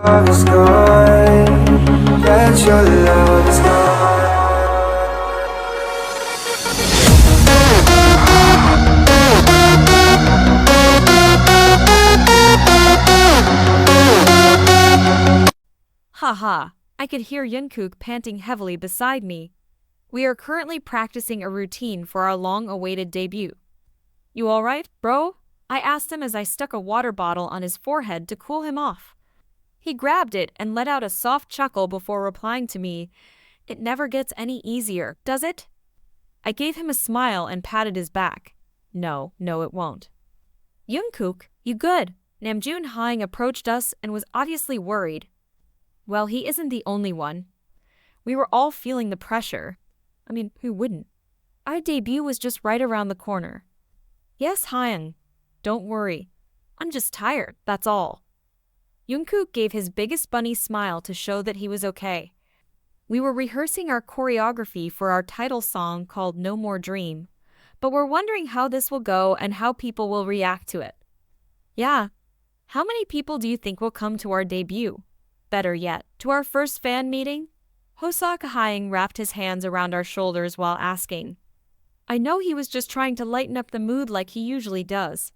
love is gone, that your love is gone. Haha, I could hear Jungkook panting heavily beside me. We are currently practicing a routine for our long-awaited debut. You alright, bro? I asked him as I stuck a water bottle on his forehead to cool him off. He grabbed it and let out a soft chuckle before replying to me, "It never gets any easier, does it?" I gave him a smile and patted his back. No, it won't. Jungkook, you good? Namjoon Hyung approached us and was obviously worried. Well, he isn't the only one. We were all feeling the pressure. I mean, who wouldn't? Our debut was just right around the corner. Yes, Hyung. Don't worry. I'm just tired, that's all. Jungkook gave his biggest bunny smile to show that he was okay. We were rehearsing our choreography for our title song called No More Dream, but we're wondering how this will go and how people will react to it. Yeah. How many people do you think will come to our debut? Better yet, to our first fan meeting? Hosaka Hyung wrapped his hands around our shoulders while asking. I know he was just trying to lighten up the mood like he usually does.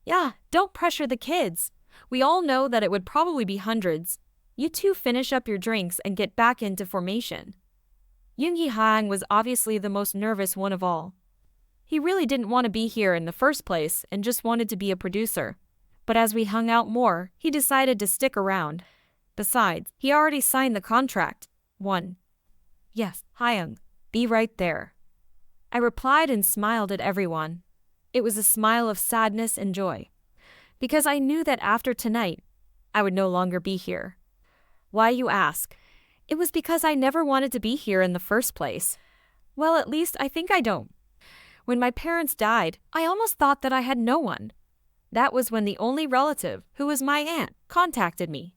Yeah, don't pressure the kids. We all know that it would probably be hundreds. You two finish up your drinks and get back into formation. Yoongi Hyung was obviously the most nervous one of all. He really didn't want to be here in the first place and just wanted to be a producer. But as we hung out more, he decided to stick around. Besides, he already signed the contract. 1. Yes, Hyung, be right there. I replied and smiled at everyone. It was a smile of sadness and joy. Because I knew that after tonight, I would no longer be here. Why, you ask? It was because I never wanted to be here in the first place. Well, at least I think I don't. When my parents died, I almost thought that I had no one. That was when the only relative, who was my aunt, contacted me.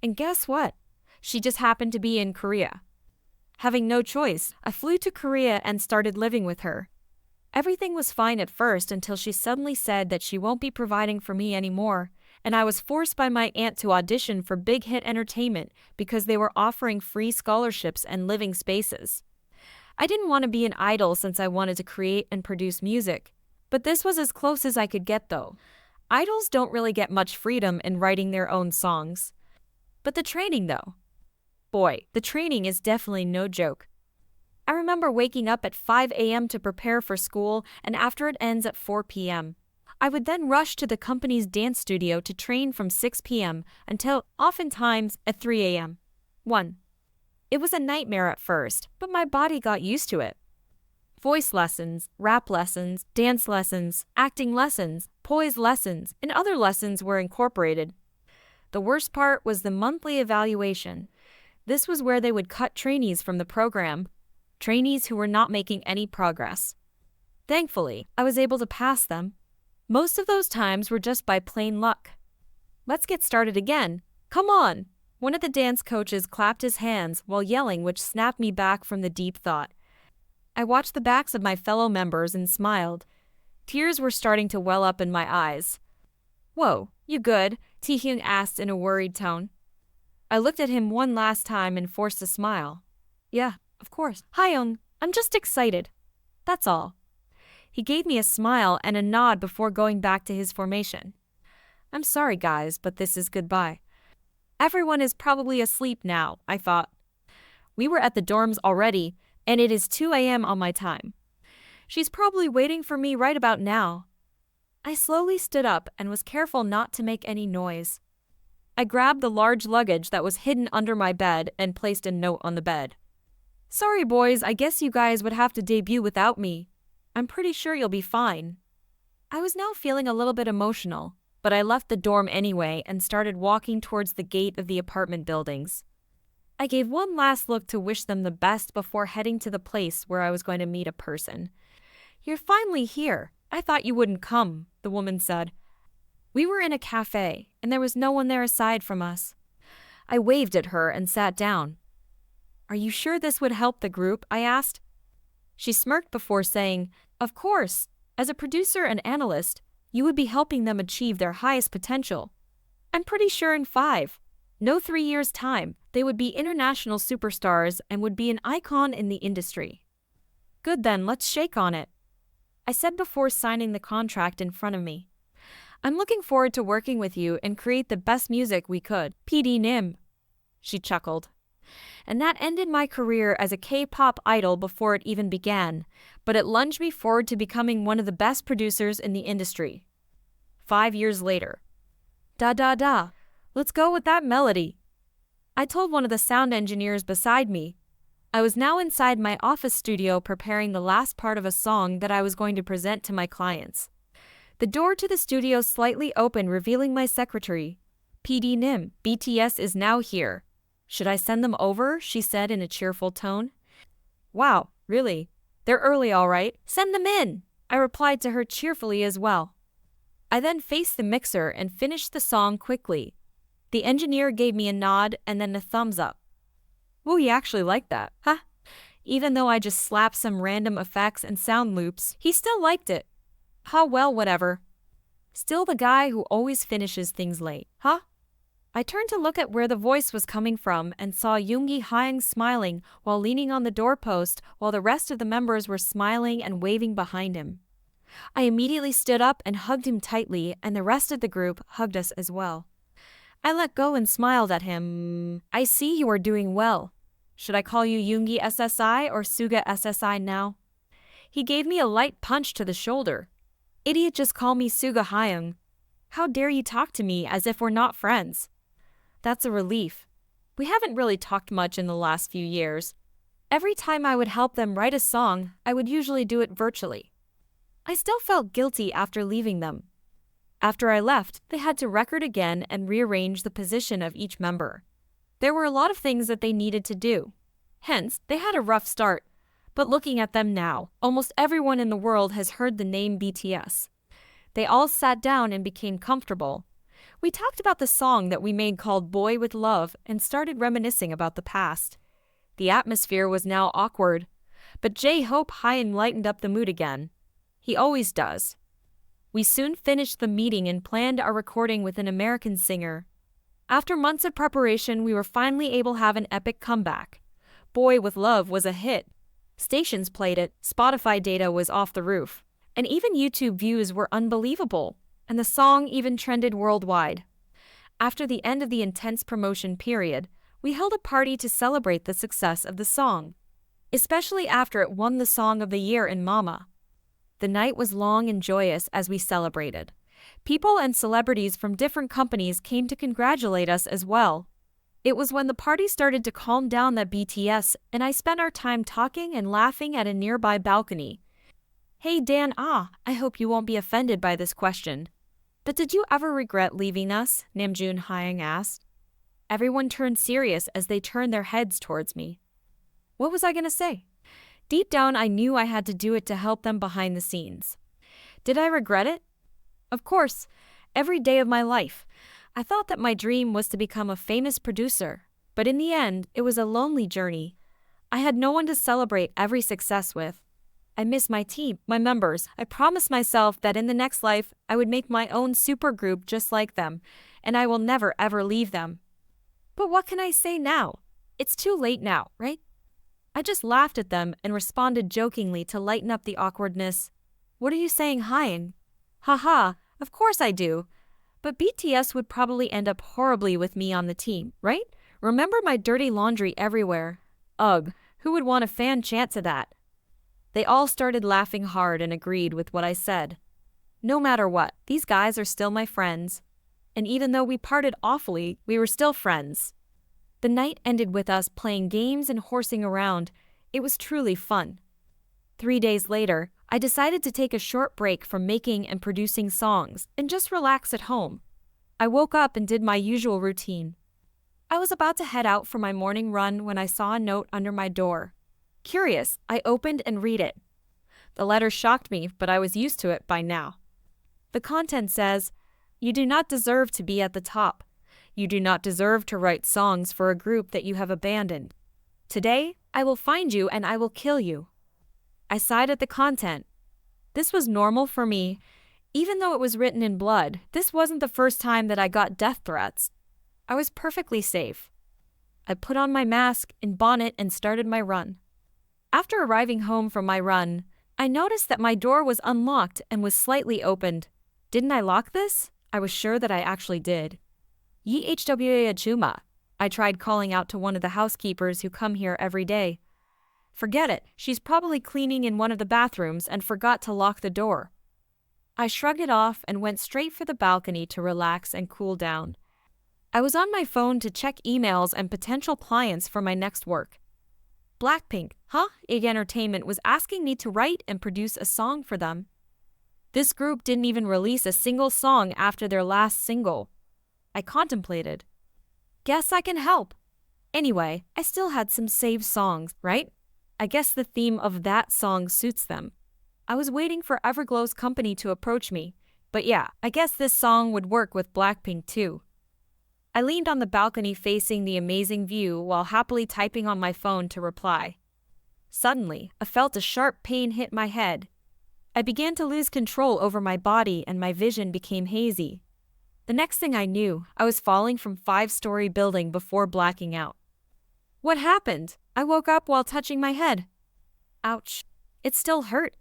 And guess what? She just happened to be in Korea. Having no choice, I flew to Korea and started living with her. Everything was fine at first until she suddenly said that she won't be providing for me anymore, and I was forced by my aunt to audition for Big Hit Entertainment because they were offering free scholarships and living spaces. I didn't want to be an idol since I wanted to create and produce music, but this was as close as I could get though. Idols don't really get much freedom in writing their own songs. But the training though. Boy, the training is definitely no joke. I remember waking up at 5 a.m. to prepare for school, and after it ends at 4 p.m. I would then rush to the company's dance studio to train from 6 p.m. until, oftentimes, at 3 a.m. 1. It was a nightmare at first, but my body got used to it. Voice lessons, rap lessons, dance lessons, acting lessons, poise lessons, and other lessons were incorporated. The worst part was the monthly evaluation. This was where they would cut trainees from the program, trainees who were not making any progress. Thankfully, I was able to pass them. Most of those times were just by plain luck. Let's get started again. Come on! One of the dance coaches clapped his hands while yelling, which snapped me back from the deep thought. I watched the backs of my fellow members and smiled. Tears were starting to well up in my eyes. Whoa, you good? Taehyung asked in a worried tone. I looked at him one last time and forced a smile. Yeah, of course. Hyung, I'm just excited. That's all. He gave me a smile and a nod before going back to his formation. I'm sorry guys, but this is goodbye. Everyone is probably asleep now, I thought. We were at the dorms already, and it is 2 a.m. on my time. She's probably waiting for me right about now. I slowly stood up and was careful not to make any noise. I grabbed the large luggage that was hidden under my bed and placed a note on the bed. Sorry boys, I guess you guys would have to debut without me. I'm pretty sure you'll be fine. I was now feeling a little bit emotional, but I left the dorm anyway and started walking towards the gate of the apartment buildings. I gave one last look to wish them the best before heading to the place where I was going to meet a person. You're finally here. I thought you wouldn't come, the woman said. We were in a cafe, and there was no one there aside from us. I waved at her and sat down. Are you sure this would help the group? I asked. She smirked before saying, Of course. As a producer and analyst, you would be helping them achieve their highest potential. I'm pretty sure in 5. No 3 years' time, they would be international superstars and would be an icon in the industry. Good then, let's shake on it, I said before signing the contract in front of me. I'm looking forward to working with you and create the best music we could. PD Nim. She chuckled. And that ended my career as a K-pop idol before it even began, but it lunged me forward to becoming one of the best producers in the industry. 5 years later. Da da da. Let's go with that melody, I told one of the sound engineers beside me. I was now inside my office studio preparing the last part of a song that I was going to present to my clients. The door to the studio slightly opened, revealing my secretary. PD Nim, BTS is now here. Should I send them over? She said in a cheerful tone. Wow, really? They're early all right. Send them in, I replied to her cheerfully as well. I then faced the mixer and finished the song quickly. The engineer gave me a nod and then a thumbs up. Oh, he actually liked that, huh? Even though I just slapped some random effects and sound loops, he still liked it. Huh, well, whatever. Still the guy who always finishes things late, huh? I turned to look at where the voice was coming from and saw Yoongi Hyung smiling while leaning on the doorpost while the rest of the members were smiling and waving behind him. I immediately stood up and hugged him tightly, and the rest of the group hugged us as well. I let go and smiled at him. I see you are doing well. Should I call you Yoongi SSI or Suga SSI now? He gave me a light punch to the shoulder. Idiot, just call me Suga Hyung. How dare you talk to me as if we're not friends? That's a relief. We haven't really talked much in the last few years. Every time I would help them write a song, I would usually do it virtually. I still felt guilty after leaving them. After I left, they had to record again and rearrange the position of each member. There were a lot of things that they needed to do. Hence, they had a rough start. But looking at them now, almost everyone in the world has heard the name BTS. They all sat down and became comfortable. We talked about the song that we made called Boy with Love and started reminiscing about the past. The atmosphere was now awkward, but J-Hope Hyun lightened up the mood again. He always does. We soon finished the meeting and planned our recording with an American singer. After months of preparation, we were finally able to have an epic comeback. Boy with Love was a hit. Stations played it, Spotify data was off the roof, and even YouTube views were unbelievable, and the song even trended worldwide. After the end of the intense promotion period, we held a party to celebrate the success of the song, especially after it won the Song of the Year in Mama. The night was long and joyous as we celebrated. People and celebrities from different companies came to congratulate us as well. It was when the party started to calm down that BTS and I spent our time talking and laughing at a nearby balcony. Hey Dan, I hope you won't be offended by this question, but did you ever regret leaving us? Namjoon Hyung asked. Everyone turned serious as they turned their heads towards me. What was I going to say? Deep down, I knew I had to do it to help them behind the scenes. Did I regret it? Of course, every day of my life. I thought that my dream was to become a famous producer, but in the end, it was a lonely journey. I had no one to celebrate every success with. I miss my team, my members. I promised myself that in the next life, I would make my own supergroup just like them, and I will never ever leave them. But what can I say now? It's too late now, right? I just laughed at them and responded jokingly to lighten up the awkwardness. What are you saying, Hyun? Haha, of course I do. But BTS would probably end up horribly with me on the team, right? Remember my dirty laundry everywhere. Ugh, who would want a fan chance of that? They all started laughing hard and agreed with what I said. No matter what, these guys are still my friends. And even though we parted awfully, we were still friends. The night ended with us playing games and horsing around. It was truly fun. 3 days later, I decided to take a short break from making and producing songs and just relax at home. I woke up and did my usual routine. I was about to head out for my morning run when I saw a note under my door. Curious, I opened and read it. The letter shocked me, but I was used to it by now. The content says, "You do not deserve to be at the top. You do not deserve to write songs for a group that you have abandoned. Today, I will find you and I will kill you." I sighed at the content. This was normal for me. Even though it was written in blood, this wasn't the first time that I got death threats. I was perfectly safe. I put on my mask and bonnet and started my run. After arriving home from my run, I noticed that my door was unlocked and was slightly opened. Didn't I lock this? I was sure that I actually did. Yhwa Chuma. I tried calling out to one of the housekeepers who come here every day. Forget it, she's probably cleaning in one of the bathrooms and forgot to lock the door. I shrugged it off and went straight for the balcony to relax and cool down. I was on my phone to check emails and potential clients for my next work. Blackpink, Ig Entertainment was asking me to write and produce a song for them. This group didn't even release a single song after their last single. I contemplated. Guess I can help. Anyway, I still had some saved songs, right? I guess the theme of that song suits them. I was waiting for Everglow's company to approach me, but yeah, I guess this song would work with Blackpink too. I leaned on the balcony facing the amazing view while happily typing on my phone to reply. Suddenly, I felt a sharp pain hit my head. I began to lose control over my body and my vision became hazy. The next thing I knew, I was falling from a 5-story building before blacking out. What happened? I woke up while touching my head. Ouch. It still hurt.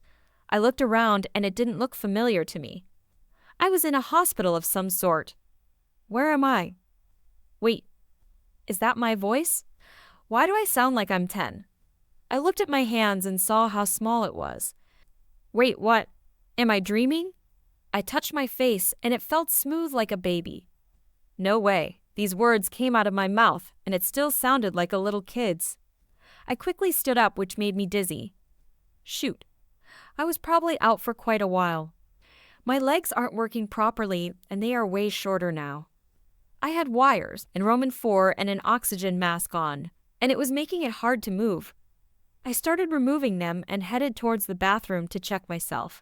I looked around and it didn't look familiar to me. I was in a hospital of some sort. Where am I? Wait, is that my voice? Why do I sound like I'm 10? I looked at my hands and saw how small it was. Wait, what? Am I dreaming? I touched my face and it felt smooth like a baby. No way. These words came out of my mouth and it still sounded like a little kid's. I quickly stood up, which made me dizzy. Shoot. I was probably out for quite a while. My legs aren't working properly and they are way shorter now. I had wires and Roman 4 and an oxygen mask on, and it was making it hard to move. I started removing them and headed towards the bathroom to check myself.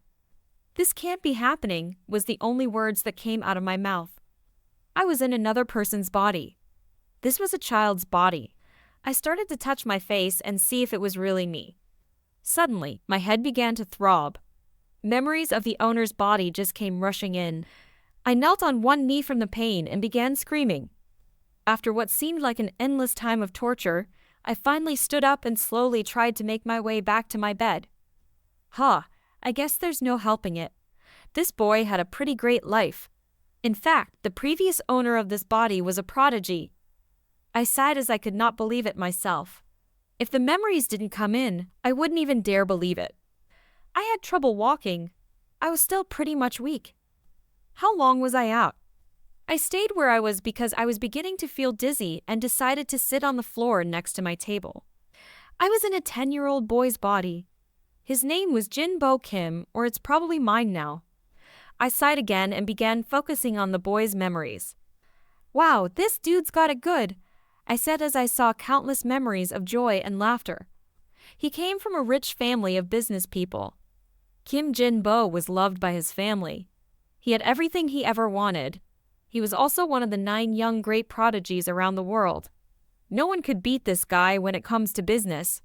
This can't be happening was the only words that came out of my mouth. I was in another person's body. This was a child's body. I started to touch my face and see if it was really me. Suddenly, my head began to throb. Memories of the owner's body just came rushing in. I knelt on one knee from the pain and began screaming. After what seemed like an endless time of torture, I finally stood up and slowly tried to make my way back to my bed. I guess there's no helping it. This boy had a pretty great life. In fact, the previous owner of this body was a prodigy. I sighed as I could not believe it myself. If the memories didn't come in, I wouldn't even dare believe it. I had trouble walking. I was still pretty much weak. How long was I out? I stayed where I was because I was beginning to feel dizzy and decided to sit on the floor next to my table. I was in a 10-year-old boy's body. His name was Jinbo Kim, or it's probably mine now. I sighed again and began focusing on the boy's memories. Wow, this dude's got it good, I said as I saw countless memories of joy and laughter. He came from a rich family of business people. Kim Jinbo was loved by his family. He had everything he ever wanted. He was also one of the 9 young great prodigies around the world. No one could beat this guy when it comes to business.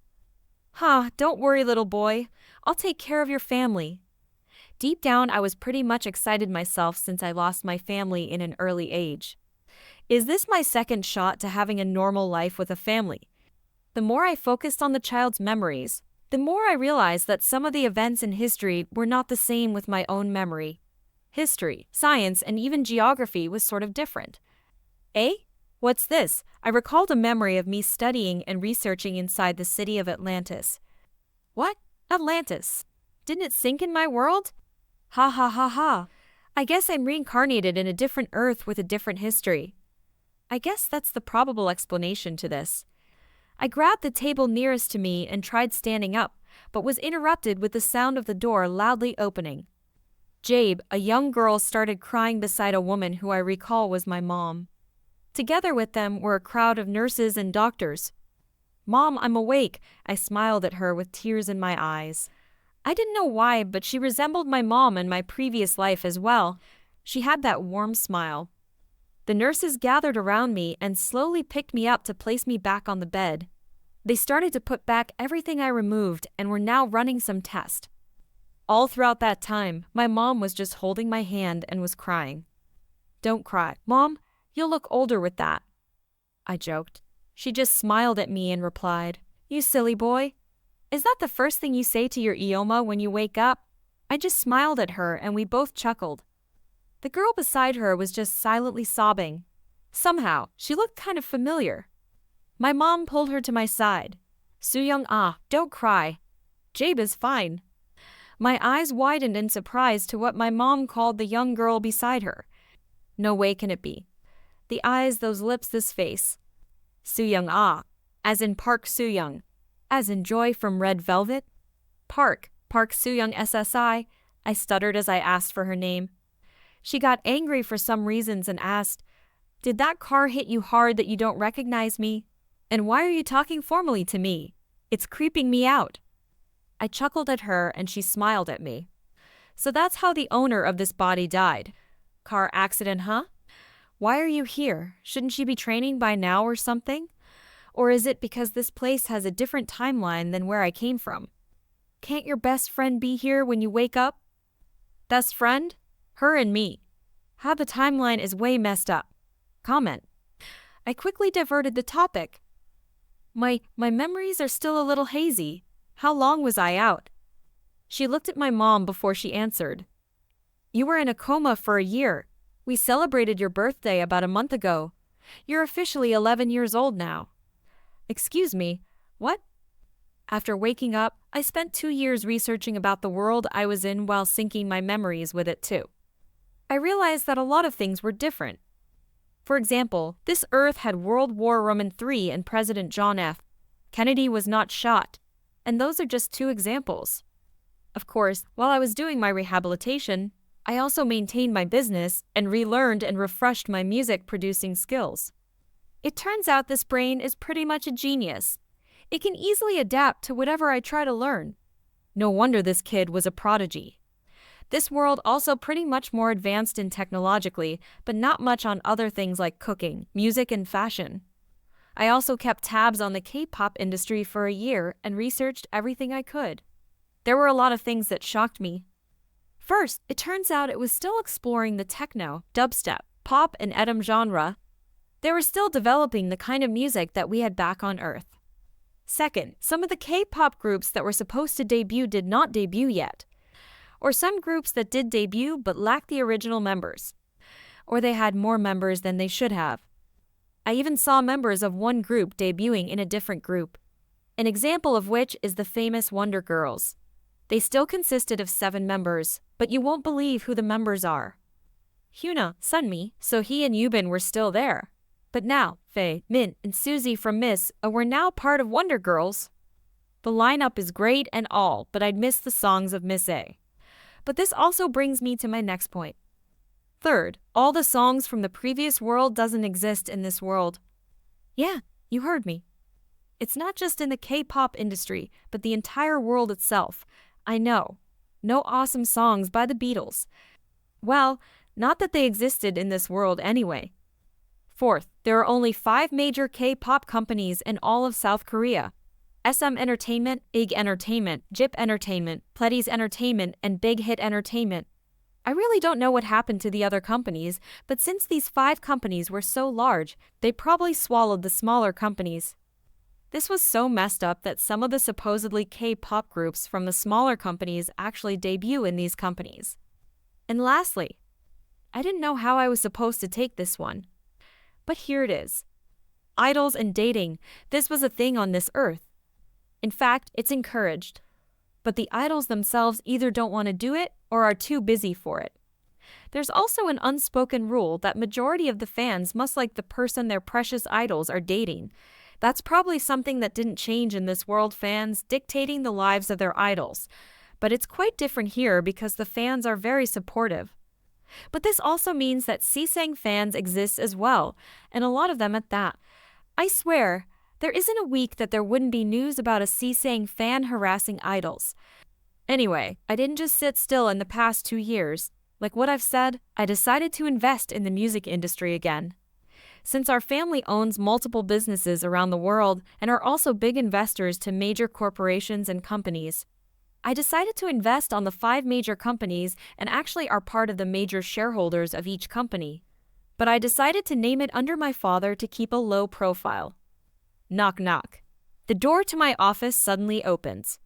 Don't worry, little boy. I'll take care of your family. Deep down, I was pretty much excited myself since I lost my family in an early age. Is this my second shot to having a normal life with a family? The more I focused on the child's memories, the more I realized that some of the events in history were not the same with my own memory. History, science, and even geography was sort of different. What's this? I recalled a memory of me studying and researching inside the city of Atlantis. What? Atlantis? Didn't it sink in my world? I guess I'm reincarnated in a different Earth with a different history. I guess that's the probable explanation to this. I grabbed the table nearest to me and tried standing up, but was interrupted with the sound of the door loudly opening. Jabe, a young girl, started crying beside a woman who I recall was my mom. Together with them were a crowd of nurses and doctors. Mom, I'm awake, I smiled at her with tears in my eyes. I didn't know why, but she resembled my mom in my previous life as well. She had that warm smile. The nurses gathered around me and slowly picked me up to place me back on the bed. They started to put back everything I removed and were now running some tests. All throughout that time, my mom was just holding my hand and was crying. Don't cry, Mom. You'll look older with that. I joked. She just smiled at me and replied, "You silly boy. Is that the first thing you say to your Ioma when you wake up?" I just smiled at her and we both chuckled. The girl beside her was just silently sobbing. Somehow, she looked kind of familiar. My mom pulled her to my side. "Sooyoung, don't cry. Jabe is fine." My eyes widened in surprise to what my mom called the young girl beside her. No way can it be. The eyes, those lips, this face. Sooyoung, as in Park Sooyoung, as in Joy from Red Velvet? Park Sooyoung SSI, I stuttered as I asked for her name. She got angry for some reasons and asked, "Did that car hit you hard that you don't recognize me? And why are you talking formally to me? It's creeping me out." I chuckled at her and she smiled at me. "So that's how the owner of this body died. Car accident, huh? Why are you here? Shouldn't she be training by now or something? Or is it because this place has a different timeline than where I came from? Can't your best friend be here when you wake up?" Best friend? Her and me. How the timeline is way messed up. Comment. I quickly diverted the topic. My memories are still a little hazy. How long was I out?" She looked at my mom before she answered. "You were in a coma for a year. We celebrated your birthday about a month ago. You're officially 11 years old now." Excuse me, what? After waking up, I spent 2 years researching about the world I was in while syncing my memories with it too. I realized that a lot of things were different. For example, this Earth had World War III and President John F. Kennedy was not shot. And those are just 2 examples. Of course, while I was doing my rehabilitation, I also maintained my business and relearned and refreshed my music producing skills. It turns out this brain is pretty much a genius. It can easily adapt to whatever I try to learn. No wonder this kid was a prodigy. This world also pretty much more advanced in technologically, but not much on other things like cooking, music, and fashion. I also kept tabs on the K-pop industry for a year and researched everything I could. There were a lot of things that shocked me. First, it turns out it was still exploring the techno, dubstep, pop, and EDM genre. They were still developing the kind of music that we had back on Earth. Second, some of the K-pop groups that were supposed to debut did not debut yet. Or some groups that did debut but lacked the original members. Or they had more members than they should have. I even saw members of one group debuting in a different group. An example of which is the famous Wonder Girls. They still consisted of 7 members, but you won't believe who the members are. Hyuna, Sunmi, Sohee, and Yubin were still there. But now, Faye, Min, and Suzy from Miss A were now part of Wonder Girls. The lineup is great and all, but I'd miss the songs of Miss A. But this also brings me to my next point. Third, all the songs from the previous world doesn't exist in this world. Yeah, you heard me. It's not just in the K-pop industry, but the entire world itself. I know. No awesome songs by the Beatles. Well, not that they existed in this world anyway. Fourth, there are only 5 major K-pop companies in all of South Korea. SM Entertainment, IG Entertainment, JYP Entertainment, Pledis Entertainment, and Big Hit Entertainment. I really don't know what happened to the other companies, but since these 5 companies were so large, they probably swallowed the smaller companies. This was so messed up that some of the supposedly K-pop groups from the smaller companies actually debut in these companies. And lastly, I didn't know how I was supposed to take this one. But here it is. Idols and dating, this was a thing on this earth. In fact, it's encouraged. But the idols themselves either don't want to do it or are too busy for it. There's also an unspoken rule that majority of the fans must like the person their precious idols are dating. That's probably something that didn't change in this world, fans dictating the lives of their idols. But it's quite different here because the fans are very supportive. But this also means that Sisang fans exist as well, and a lot of them at that. I swear, there isn't a week that there wouldn't be news about a Sisang fan harassing idols. Anyway, I didn't just sit still in the past 2 years. Like what I've said, I decided to invest in the music industry again. Since our family owns multiple businesses around the world and are also big investors to major corporations and companies, I decided to invest on the 5 major companies and actually are part of the major shareholders of each company. but I decided to name it under my father to keep a low profile. Knock knock. The door to my office suddenly opens.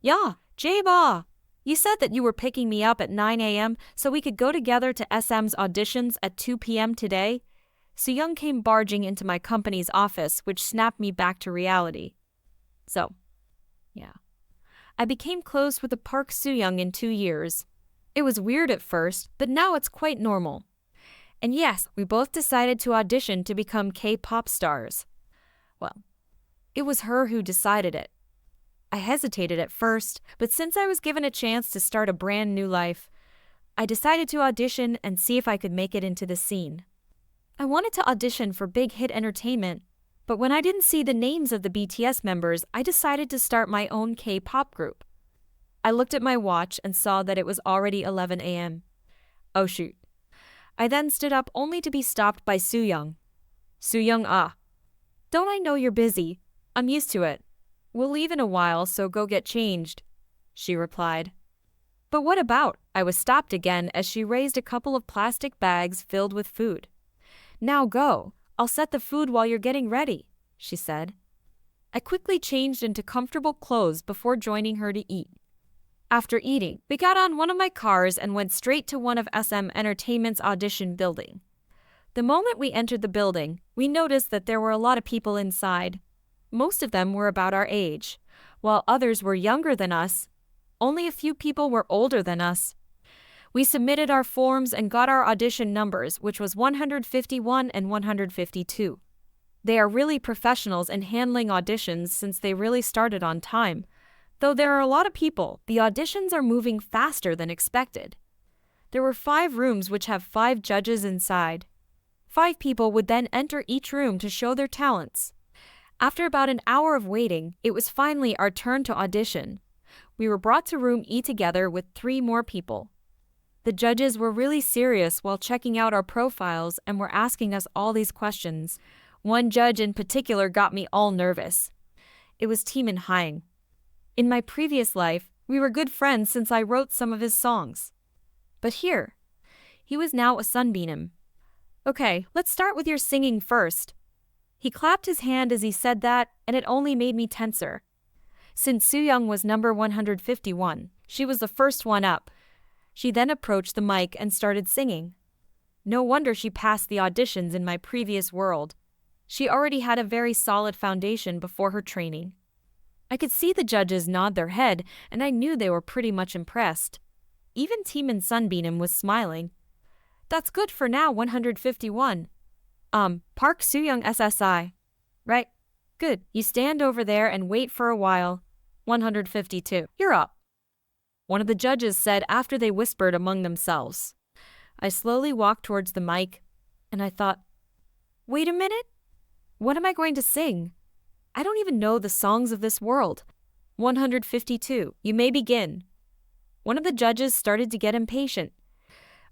Yeah, J-Ba! You said that you were picking me up at 9 a.m. so we could go together to SM's auditions at 2 p.m. today? Soo-young came barging into my company's office, which snapped me back to reality. So, yeah. I became close with the Park Soo-young in 2 years. It was weird at first, but now it's quite normal. And yes, we both decided to audition to become K-pop stars. Well, it was her who decided it. I hesitated at first, but since I was given a chance to start a brand new life, I decided to audition and see if I could make it into the scene. I wanted to audition for Big Hit Entertainment, but when I didn't see the names of the BTS members, I decided to start my own K-pop group. I looked at my watch and saw that it was already 11 a.m. Oh shoot. I then stood up only to be stopped by Soo-young. Soo-young, don't I know you're busy? I'm used to it. We'll leave in a while, so go get changed, she replied. But what about? I was stopped again as she raised a couple of plastic bags filled with food. Now go. I'll set the food while you're getting ready, she said. I quickly changed into comfortable clothes before joining her to eat. After eating, we got on one of my cars and went straight to one of SM Entertainment's audition building. The moment we entered the building, we noticed that there were a lot of people inside. Most of them were about our age, while others were younger than us. Only a few people were older than us. We submitted our forms and got our audition numbers, which was 151 and 152. They are really professionals in handling auditions since they really started on time. Though there are a lot of people, the auditions are moving faster than expected. There were 5 rooms which have 5 judges inside. 5 people would then enter each room to show their talents. After about an hour of waiting, it was finally our turn to audition. We were brought to room E together with 3 more people. The judges were really serious while checking out our profiles and were asking us all these questions. One judge in particular got me all nervous. It was Jimin. In my previous life, we were good friends since I wrote some of his songs. But here, he was now a sunbeam. Okay, let's start with your singing first. He clapped his hand as he said that, and it only made me tenser. Since Soo-young was number 151, she was the first one up. She then approached the mic and started singing. No wonder she passed the auditions in my previous world. She already had a very solid foundation before her training. I could see the judges nod their head, and I knew they were pretty much impressed. Even Jimin Sunbeam was smiling. That's good for now, 151. Park Soo-young SSI. Right. Good. You stand over there and wait for a while. 152. You're up. One of the judges said after they whispered among themselves. I slowly walked towards the mic, and I thought, wait a minute? What am I going to sing? I don't even know the songs of this world. 152. You may begin. One of the judges started to get impatient.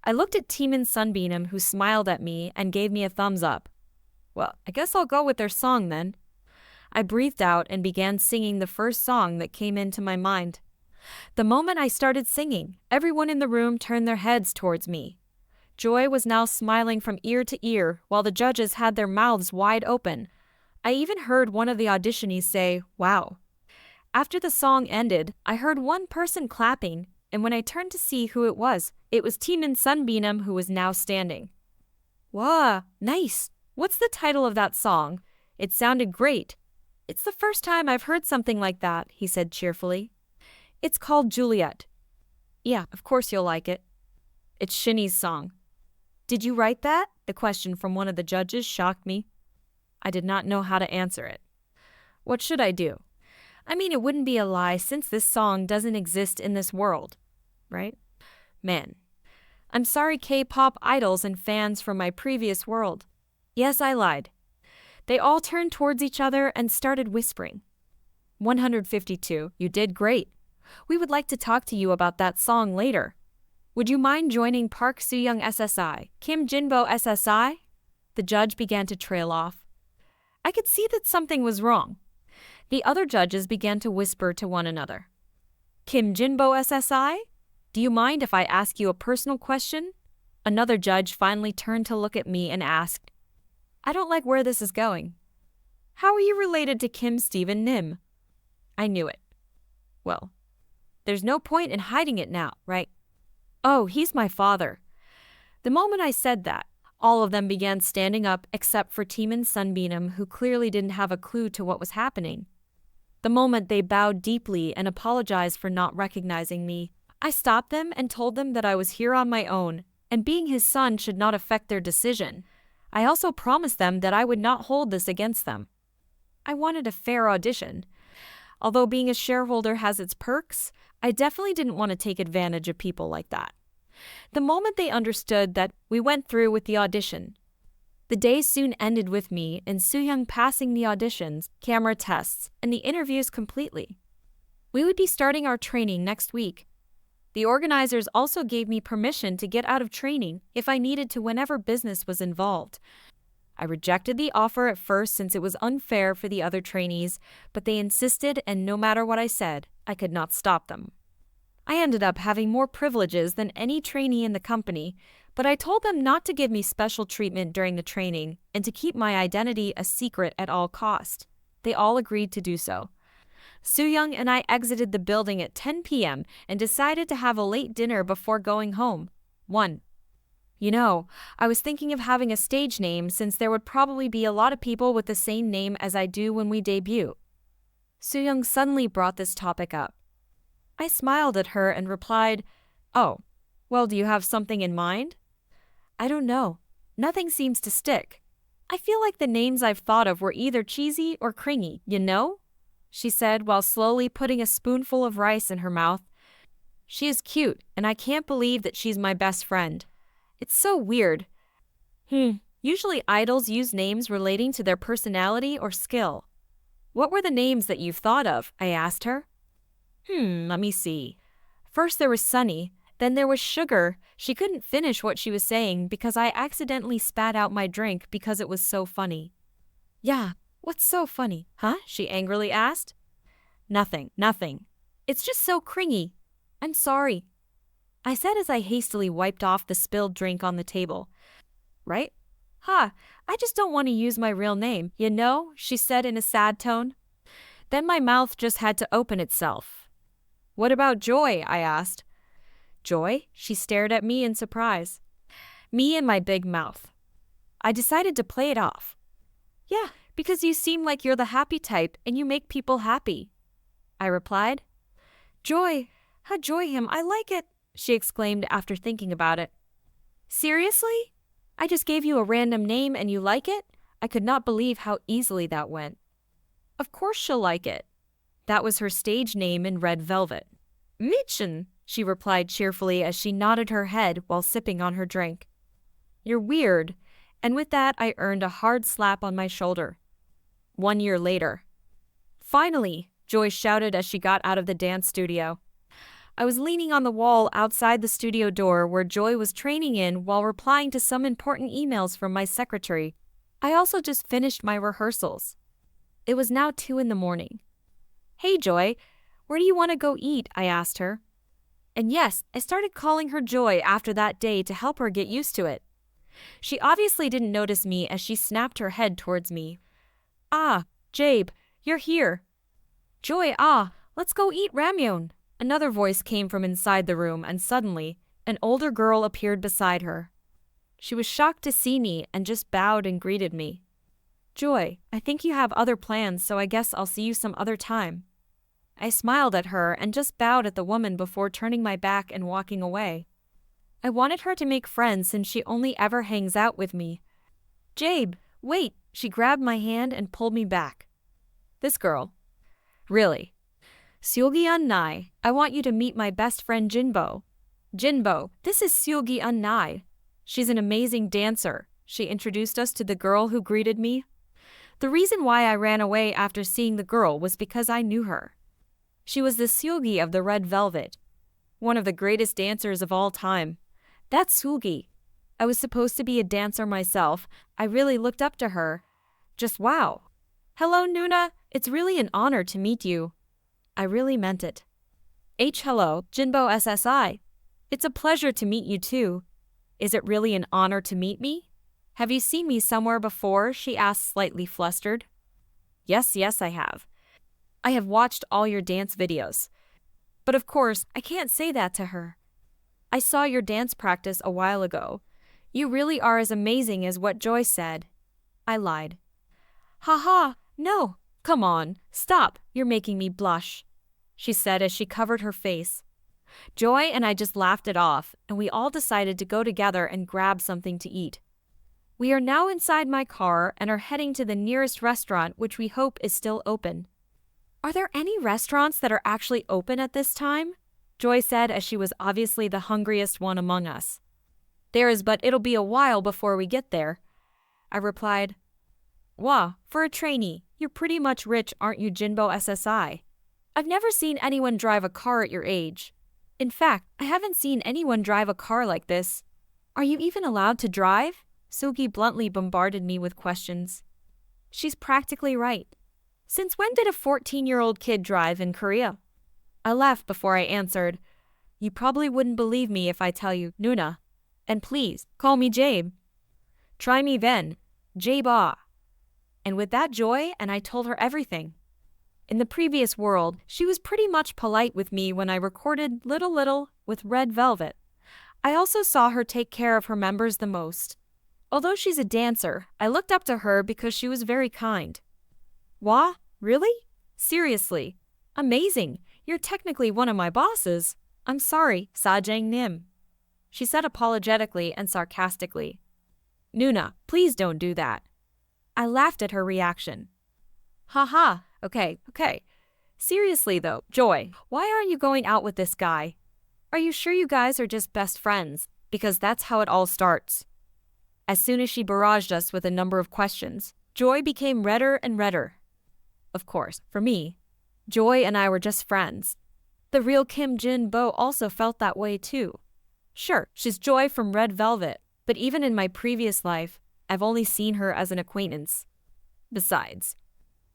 I looked at Jimin Sunbeam, who smiled at me and gave me a thumbs up. Well, I guess I'll go with their song then. I breathed out and began singing the first song that came into my mind. The moment I started singing, everyone in the room turned their heads towards me. Joy was now smiling from ear to ear, while the judges had their mouths wide open. I even heard one of the auditionees say, wow. After the song ended, I heard one person clapping, and when I turned to see who it was Jimin Sunbeam who was now standing. Wow, nice. What's the title of that song? It sounded great. It's the first time I've heard something like that, he said cheerfully. It's called Juliet. Yeah, of course you'll like it. It's Shinny's song. Did you write that? The question from one of the judges shocked me. I did not know how to answer it. What should I do? I mean, it wouldn't be a lie since this song doesn't exist in this world, right? Man, I'm sorry K-pop idols and fans from my previous world. Yes, I lied. They all turned towards each other and started whispering. 152, you did great. We would like to talk to you about that song later. Would you mind joining Park Soo-young SSI, Kim Jinbo SSI? The judge began to trail off. I could see that something was wrong. The other judges began to whisper to one another. Kim Jinbo SSI? Do you mind if I ask you a personal question? Another judge finally turned to look at me and asked, I don't like where this is going. How are you related to Kim Steven Nim? I knew it. Well, there's no point in hiding it now, right? Oh, he's my father. The moment I said that, all of them began standing up except for Teemin Sunbeam, who clearly didn't have a clue to what was happening. The moment they bowed deeply and apologized for not recognizing me, I stopped them and told them that I was here on my own, and being his son should not affect their decision. I also promised them that I would not hold this against them. I wanted a fair audition. Although being a shareholder has its perks, I definitely didn't want to take advantage of people like that. The moment they understood that, we went through with the audition. The day soon ended with me and Sooyoung passing the auditions, camera tests, and the interviews completely. We would be starting our training next week. The organizers also gave me permission to get out of training if I needed to whenever business was involved. I rejected the offer at first since it was unfair for the other trainees, but they insisted, and no matter what I said, I could not stop them. I ended up having more privileges than any trainee in the company, but I told them not to give me special treatment during the training and to keep my identity a secret at all cost. They all agreed to do so. Sooyoung and I exited the building at 10 p.m. and decided to have a late dinner before going home. 1. You know, I was thinking of having a stage name since there would probably be a lot of people with the same name as I do when we debut. Sooyoung suddenly brought this topic up. I smiled at her and replied, Oh, well, do you have something in mind? I don't know. Nothing seems to stick. I feel like the names I've thought of were either cheesy or cringy, you know? She said while slowly putting a spoonful of rice in her mouth. She is cute, and I can't believe that she's my best friend. It's so weird. Usually idols use names relating to their personality or skill. What were the names that you've thought of? I asked her. Let me see. First there was Sunny, then there was Sugar. She couldn't finish what she was saying because I accidentally spat out my drink because it was so funny. Yeah, what's so funny, huh? She angrily asked. Nothing. It's just so cringy. I'm sorry, I said as I hastily wiped off the spilled drink on the table. Right? I just don't want to use my real name, you know, she said in a sad tone. Then my mouth just had to open itself. What about Joy? I asked. Joy? She stared at me in surprise. Me and my big mouth. I decided to play it off. Yeah, because you seem like you're the happy type and you make people happy, I replied. Joy, joy him, I like it, she exclaimed after thinking about it. Seriously? I just gave you a random name and you like it? I could not believe how easily that went. Of course she'll like it. That was her stage name in Red Velvet. Mitchen, she replied cheerfully as she nodded her head while sipping on her drink. You're weird. And with that, I earned a hard slap on my shoulder. 1 year later. Finally, Joy shouted as she got out of the dance studio. I was leaning on the wall outside the studio door where Joy was training in while replying to some important emails from my secretary. I also just finished my rehearsals. It was now 2 a.m. Hey Joy, where do you want to go eat? I asked her. And yes, I started calling her Joy after that day to help her get used to it. She obviously didn't notice me as she snapped her head towards me. Jabe, you're here. Joy, let's go eat ramyeon. Another voice came from inside the room and suddenly, an older girl appeared beside her. She was shocked to see me and just bowed and greeted me. Joy, I think you have other plans, so I guess I'll see you some other time. I smiled at her and just bowed at the woman before turning my back and walking away. I wanted her to make friends since she only ever hangs out with me. Jabe, wait, she grabbed my hand and pulled me back. This girl. Really. Seulgi-un Nai, I want you to meet my best friend Jinbo. Jinbo, this is Seulgi-un Nai. She's an amazing dancer. She introduced us to the girl who greeted me. The reason why I ran away after seeing the girl was because I knew her. She was the Seulgi of the Red Velvet, one of the greatest dancers of all time. That's Seulgi. I was supposed to be a dancer myself. I really looked up to her. Just wow. Hello, Nuna. It's really an honor to meet you. I really meant it. Hello, Jinbo SSI. It's a pleasure to meet you too. Is it really an honor to meet me? Have you seen me somewhere before? She asked, slightly flustered. Yes, I have. I have watched all your dance videos. But of course, I can't say that to her. I saw your dance practice a while ago. You really are as amazing as what Joy said. I lied. Haha, no, come on, stop, you're making me blush, she said as she covered her face. Joy and I just laughed it off, and we all decided to go together and grab something to eat. We are now inside my car and are heading to the nearest restaurant, which we hope is still open. Are there any restaurants that are actually open at this time? Joy said as she was obviously the hungriest one among us. There is, but it'll be a while before we get there. I replied. Wah, for a trainee, you're pretty much rich, aren't you, Jinbo SSI? I've never seen anyone drive a car at your age. In fact, I haven't seen anyone drive a car like this. Are you even allowed to drive? Sugi bluntly bombarded me with questions. She's practically right. Since when did a 14-year-old kid drive in Korea? I laughed before I answered. You probably wouldn't believe me if I tell you, Nuna. And please, call me Jabe. Try me then, Jabe. And with that, Joy and I told her everything. In the previous world, she was pretty much polite with me when I recorded Little with Red Velvet. I also saw her take care of her members the most. Although she's a dancer, I looked up to her because she was very kind. Wah? Really? Seriously? Amazing. You're technically one of my bosses. I'm sorry, Sajang Nim. She said apologetically and sarcastically. Nuna, please don't do that. I laughed at her reaction. Haha, okay. Seriously though, Joy, why aren't you going out with this guy? Are you sure you guys are just best friends? Because that's how it all starts. As soon as she barraged us with a number of questions, Joy became redder and redder. Of course, for me, Joy and I were just friends. The real Kim Jin-bo also felt that way too. Sure, she's Joy from Red Velvet, but even in my previous life, I've only seen her as an acquaintance. Besides,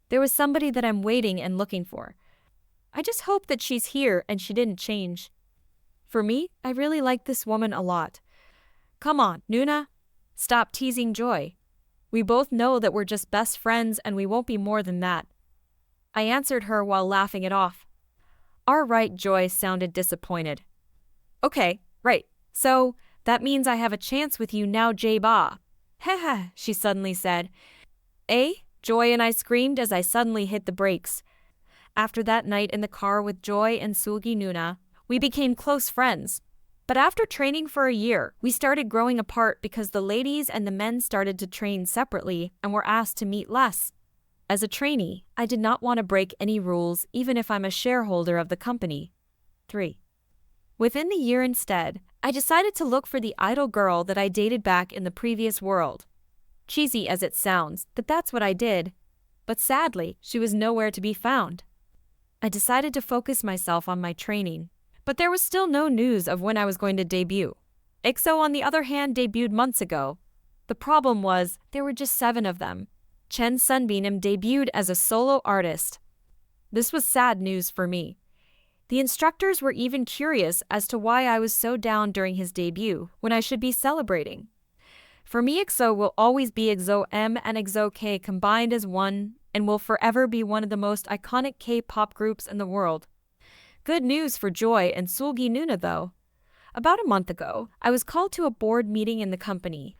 there was somebody that I'm waiting and looking for. I just hope that she's here and she didn't change. For me, I really like this woman a lot. Come on, Nuna. Stop teasing Joy. We both know that we're just best friends and we won't be more than that. I answered her while laughing it off. Alright, Joy sounded disappointed. Okay, right. So, that means I have a chance with you now, Jabe. Heh, she suddenly said. Eh? Joy and I screamed as I suddenly hit the brakes. After that night in the car with Joy and Sulgi Nuna, we became close friends. But after training for a year, we started growing apart because the ladies and the men started to train separately and were asked to meet less. As a trainee, I did not want to break any rules even if I'm a shareholder of the company. 3. Within the year instead, I decided to look for the idol girl that I dated back in the previous world. Cheesy as it sounds, but that's what I did. But sadly, she was nowhere to be found. I decided to focus myself on my training, but there was still no news of when I was going to debut. EXO, on the other hand, debuted months ago. The problem was, there were just 7 of them. Chen Sunbinam debuted as a solo artist. This was sad news for me. The instructors were even curious as to why I was so down during his debut, when I should be celebrating. For me, EXO will always be EXO M and EXO K combined as one, and will forever be one of the most iconic K-pop groups in the world. Good news for Joy and Sulgi Nuna though. About a month ago, I was called to a board meeting in the company.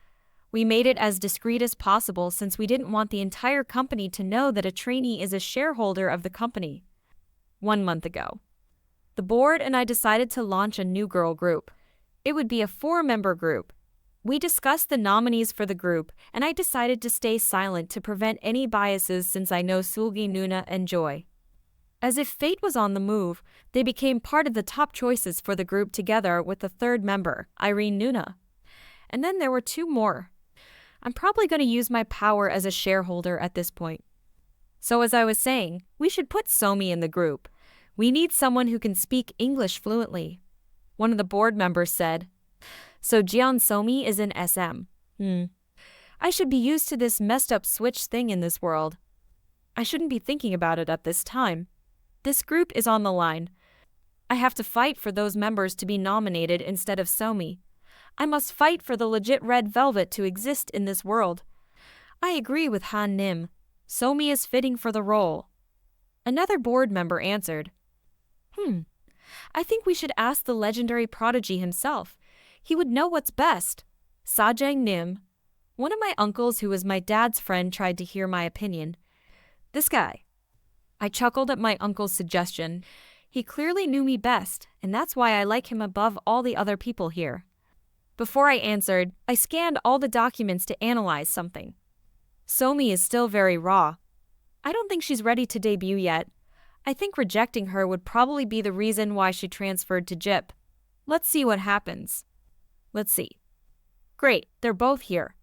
We made it as discreet as possible since we didn't want the entire company to know that a trainee is a shareholder of the company. 1 month ago, the board and I decided to launch a new girl group. It would be a 4-member group. We discussed the nominees for the group, and I decided to stay silent to prevent any biases since I know Sulgi, Nuna, and Joy. As if fate was on the move, they became part of the top choices for the group together with the 3rd member, Irene Nuna. And then there were 2 more. I'm probably going to use my power as a shareholder at this point. So as I was saying, we should put Somi in the group. We need someone who can speak English fluently. One of the board members said, so Jian Somi is in SM. I should be used to this messed up switch thing in this world. I shouldn't be thinking about it at this time. This group is on the line. I have to fight for those members to be nominated instead of Somi. I must fight for the legit red velvet to exist in this world. I agree with Han Nim. Somi is fitting for the role. Another board member answered. I think we should ask the legendary Prodigy himself. He would know what's best. Sajang Nim, one of my uncles who was my dad's friend, tried to hear my opinion. This guy. I chuckled at my uncle's suggestion. He clearly knew me best, and that's why I like him above all the other people here. Before I answered, I scanned all the documents to analyze something. Somi is still very raw. I don't think she's ready to debut yet. I think rejecting her would probably be the reason why she transferred to JIP. Let's see what happens. Let's see. Great, they're both here.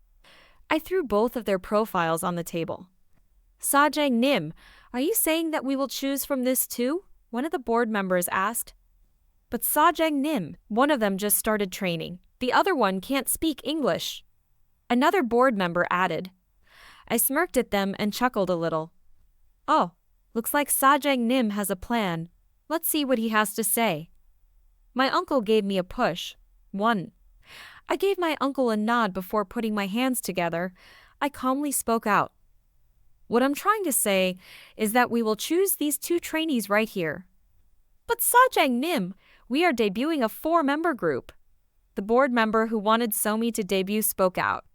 I threw both of their profiles on the table. Sajang Nim, are you saying that we will choose from this too? One of the board members asked. But Sajang Nim, one of them just started training. The other one can't speak English. Another board member added. I smirked at them and chuckled a little. Oh, looks like Sajang Nim has a plan. Let's see what he has to say. My uncle gave me a push. 1. I gave my uncle a nod before putting my hands together. I calmly spoke out. What I'm trying to say is that we will choose these 2 trainees right here. But Sajang Nim, we are debuting a 4-member group. The board member who wanted Somi to debut spoke out.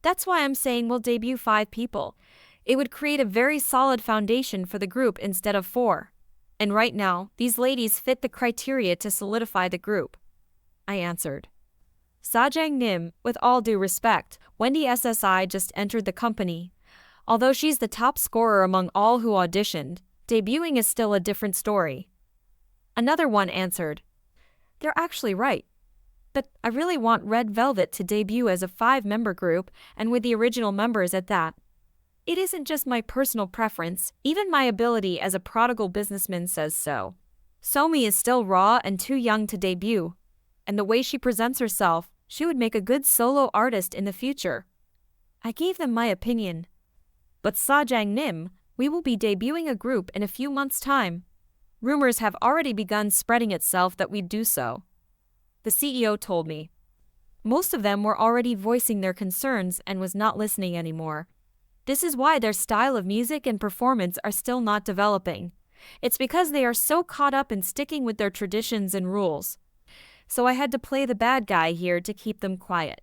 That's why I'm saying we'll debut 5 people. It would create a very solid foundation for the group instead of 4. And right now, these ladies fit the criteria to solidify the group. I answered. Sajang Nim, with all due respect, Wendy SSI just entered the company. Although she's the top scorer among all who auditioned, debuting is still a different story. Another one answered. They're actually right. But I really want Red Velvet to debut as a 5-member group and with the original members at that. It isn't just my personal preference, even my ability as a prodigal businessman says so. Somi is still raw and too young to debut, and the way she presents herself, she would make a good solo artist in the future. I gave them my opinion. But Sajang Nim, we will be debuting a group in a few months' time. Rumors have already begun spreading itself that we'd do so. The CEO told me. Most of them were already voicing their concerns and was not listening anymore. This is why their style of music and performance are still not developing. It's because they are so caught up in sticking with their traditions and rules. So I had to play the bad guy here to keep them quiet.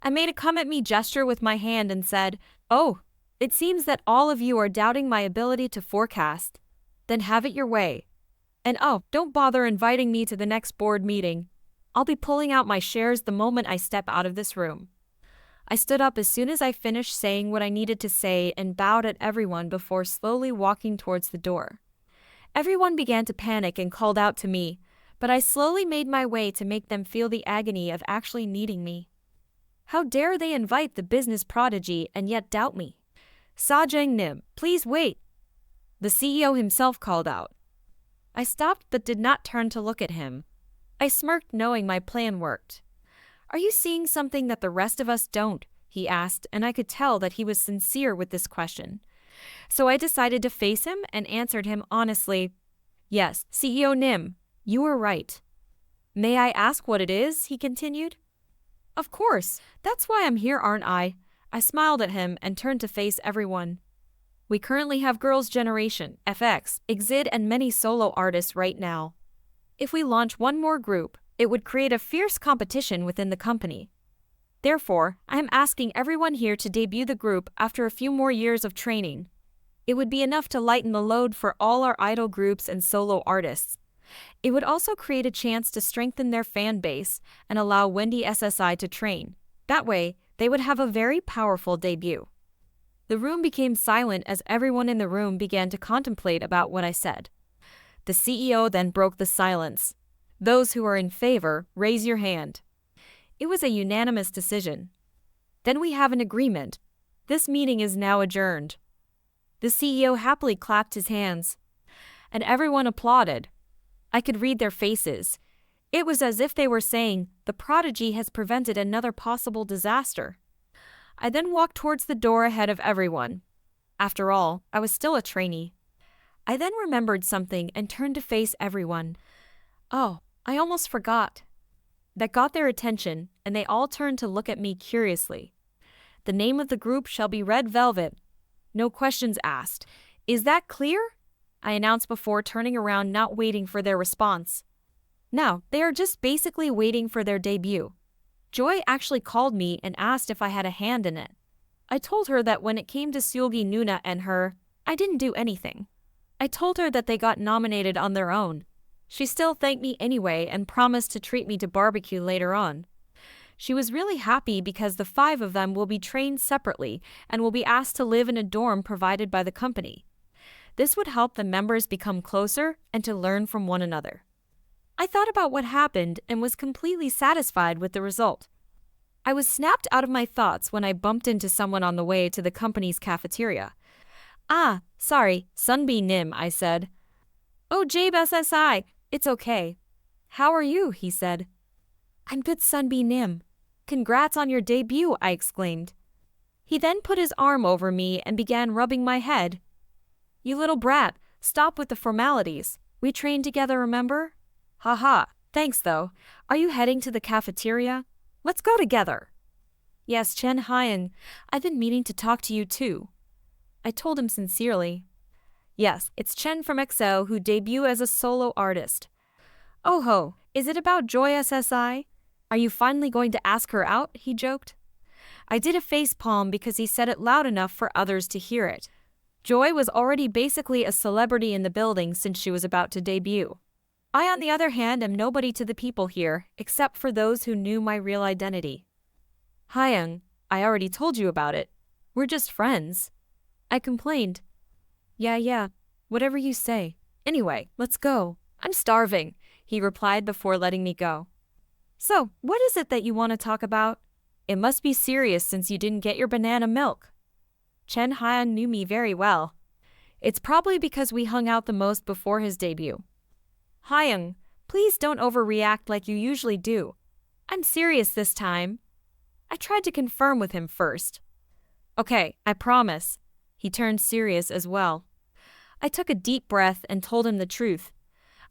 I made a come-at-me gesture with my hand and said, "Oh, it seems that all of you are doubting my ability to forecast. Then have it your way. And oh, don't bother inviting me to the next board meeting. I'll be pulling out my shares the moment I step out of this room." I stood up as soon as I finished saying what I needed to say and bowed at everyone before slowly walking towards the door. Everyone began to panic and called out to me, but I slowly made my way to make them feel the agony of actually needing me. How dare they invite the business prodigy and yet doubt me? Sajang Nim, please wait. The CEO himself called out. I stopped but did not turn to look at him. I smirked knowing my plan worked. Are you seeing something that the rest of us don't? He asked, and I could tell that he was sincere with this question. So I decided to face him and answered him honestly. Yes, CEO Nim, you were right. May I ask what it is? He continued. Of course, that's why I'm here, aren't I? I smiled at him and turned to face everyone. We currently have Girls' Generation, FX, Exid and many solo artists right now. If we launch one more group, it would create a fierce competition within the company. Therefore, I am asking everyone here to debut the group after a few more years of training. It would be enough to lighten the load for all our idol groups and solo artists. It would also create a chance to strengthen their fan base and allow Wendy SSI to train. That way, they would have a very powerful debut. The room became silent as everyone in the room began to contemplate about what I said. The CEO then broke the silence. Those who are in favor, raise your hand. It was a unanimous decision. Then we have an agreement. This meeting is now adjourned. The CEO happily clapped his hands. And everyone applauded. I could read their faces. It was as if they were saying, the Prodigy has prevented another possible disaster. I then walked towards the door ahead of everyone. After all, I was still a trainee. I then remembered something and turned to face everyone. Oh, I almost forgot. That got their attention, and they all turned to look at me curiously. The name of the group shall be Red Velvet. No questions asked. Is that clear? I announced before turning around, not waiting for their response. No, they are just basically waiting for their debut. Joy actually called me and asked if I had a hand in it. I told her that when it came to Seulgi Nuna and her, I didn't do anything. I told her that they got nominated on their own. She still thanked me anyway and promised to treat me to barbecue later on. She was really happy because the 5 of them will be trained separately and will be asked to live in a dorm provided by the company. This would help the members become closer and to learn from one another. I thought about what happened and was completely satisfied with the result. I was snapped out of my thoughts when I bumped into someone on the way to the company's cafeteria. Ah, sorry, Sunbi Nim, I said. Oh, Jabe SSI, it's okay. How are you, he said. I'm good, Sunbi Nim. Congrats on your debut, I exclaimed. He then put his arm over me and began rubbing my head. You little brat, stop with the formalities. We trained together, remember? Haha, thanks though. Are you heading to the cafeteria? Let's go together. Yes, Chen Hyun, I've been meaning to talk to you too. I told him sincerely. Yes, it's Chen from XO who debut as a solo artist. Oh ho, is it about Joy SSI? Are you finally going to ask her out? He joked. I did a face palm because he said it loud enough for others to hear it. Joy was already basically a celebrity in the building since she was about to debut. I, on the other hand, am nobody to the people here, except for those who knew my real identity. Hyung, I already told you about it. We're just friends. I complained. Yeah, whatever you say. Anyway, let's go. I'm starving, he replied before letting me go. So, what is it that you want to talk about? It must be serious since you didn't get your banana milk. Chen Hyun knew me very well. It's probably because we hung out the most before his debut. Hyung, please don't overreact like you usually do. I'm serious this time. I tried to confirm with him first. Okay, I promise. He turned serious as well. I took a deep breath and told him the truth.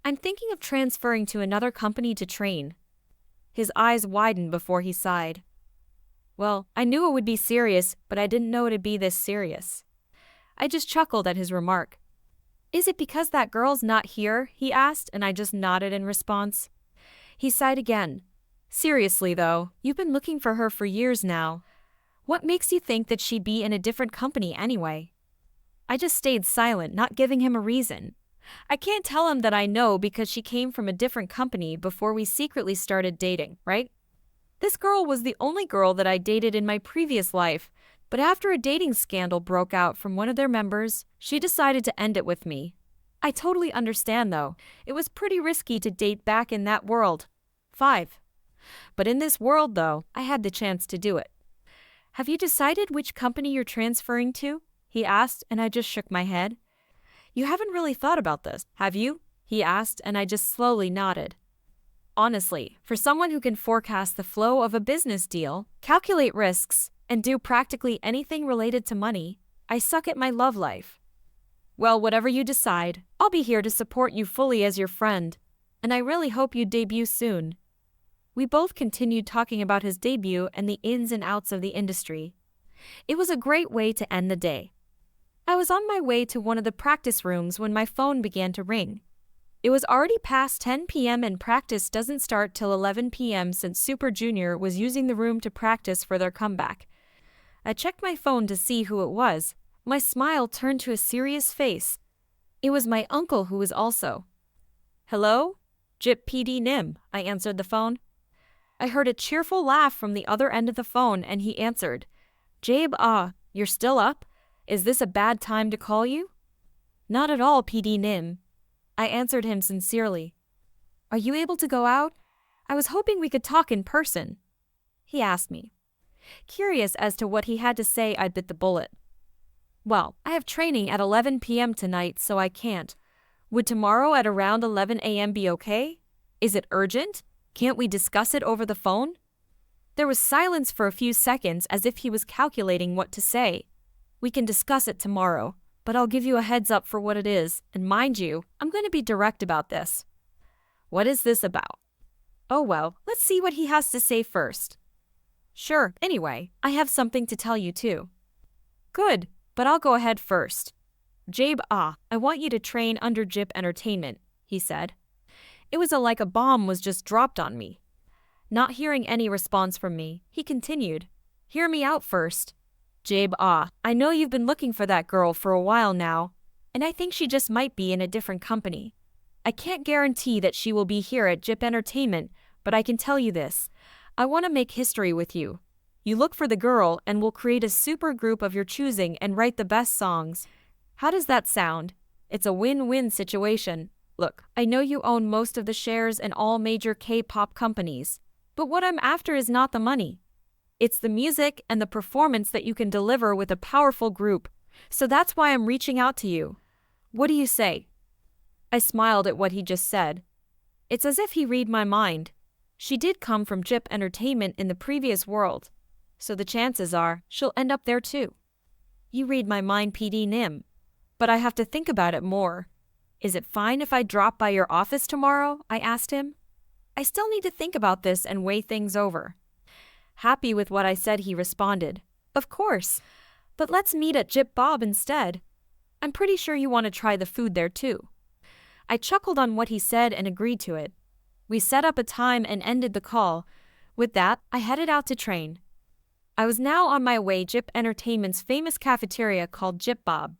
I'm thinking of transferring to another company to train. His eyes widened before he sighed. Well, I knew it would be serious, but I didn't know it'd be this serious. I just chuckled at his remark. Is it because that girl's not here? He asked, and I just nodded in response. He sighed again. Seriously though, you've been looking for her for years now. What makes you think that she'd be in a different company anyway? I just stayed silent, not giving him a reason. I can't tell him that I know because she came from a different company before we secretly started dating, right? This girl was the only girl that I dated in my previous life, but after a dating scandal broke out from one of their members, she decided to end it with me. I totally understand though, it was pretty risky to date back in that world. 5. But in this world though, I had the chance to do it. Have you decided which company you're transferring to? He asked, and I just shook my head. You haven't really thought about this, have you? He asked, and I just slowly nodded. Honestly, for someone who can forecast the flow of a business deal, calculate risks, and do practically anything related to money, I suck at my love life. Well, whatever you decide, I'll be here to support you fully as your friend, and I really hope you debut soon. We both continued talking about his debut and the ins and outs of the industry. It was a great way to end the day. I was on my way to one of the practice rooms when my phone began to ring. It was already past 10 p.m. and practice doesn't start till 11 p.m. since Super Junior was using the room to practice for their comeback. I checked my phone to see who it was. My smile turned to a serious face. It was my uncle who was also. Hello? Jip PD Nim, I answered the phone. I heard a cheerful laugh from the other end of the phone and he answered. Jabe, you're still up? Is this a bad time to call you? Not at all, PD Nim. I answered him sincerely. Are you able to go out? I was hoping we could talk in person. He asked me. Curious as to what he had to say, I bit the bullet. Well, I have training at 11 p.m. tonight, so I can't. Would tomorrow at around 11 a.m. be okay? Is it urgent? Can't we discuss it over the phone? There was silence for a few seconds as if he was calculating what to say. We can discuss it tomorrow, but I'll give you a heads up for what it is, and mind you, I'm going to be direct about this. What is this about? Oh well, let's see what he has to say first. Sure, anyway, I have something to tell you too. Good, but I'll go ahead first. Jabe, I want you to train under Jip Entertainment, he said. It was like a bomb was just dropped on me. Not hearing any response from me, he continued. Hear me out first. Jabe, I know you've been looking for that girl for a while now, and I think she just might be in a different company. I can't guarantee that she will be here at Jip Entertainment, but I can tell you this. I want to make history with you. You look for the girl and we'll create a super group of your choosing and write the best songs. How does that sound? It's a win-win situation. Look, I know you own most of the shares in all major K-pop companies, but what I'm after is not the money. It's the music and the performance that you can deliver with a powerful group, so that's why I'm reaching out to you. What do you say? I smiled at what he just said. It's as if he read my mind. She did come from Jip Entertainment in the previous world, so the chances are she'll end up there too. You read my mind, PD Nim. But I have to think about it more. Is it fine if I drop by your office tomorrow? I asked him. I still need to think about this and weigh things over. Happy with what I said, he responded. Of course, but let's meet at Jip Bob instead. I'm pretty sure you want to try the food there too. I chuckled on what he said and agreed to it. We set up a time and ended the call. With that, I headed out to train. I was now on my way to Jip Entertainment's famous cafeteria called Jip Bob.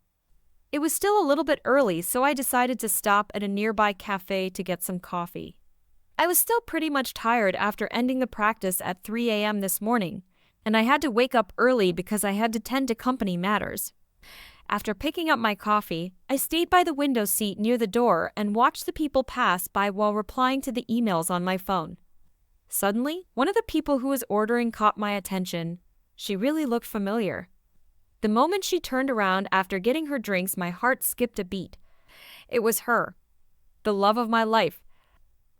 It was still a little bit early, so I decided to stop at a nearby cafe to get some coffee. I was still pretty much tired after ending the practice at 3 a.m. this morning, and I had to wake up early because I had to tend to company matters. After picking up my coffee, I stayed by the window seat near the door and watched the people pass by while replying to the emails on my phone. Suddenly, one of the people who was ordering caught my attention. She really looked familiar. The moment she turned around after getting her drinks, my heart skipped a beat. It was her, the love of my life.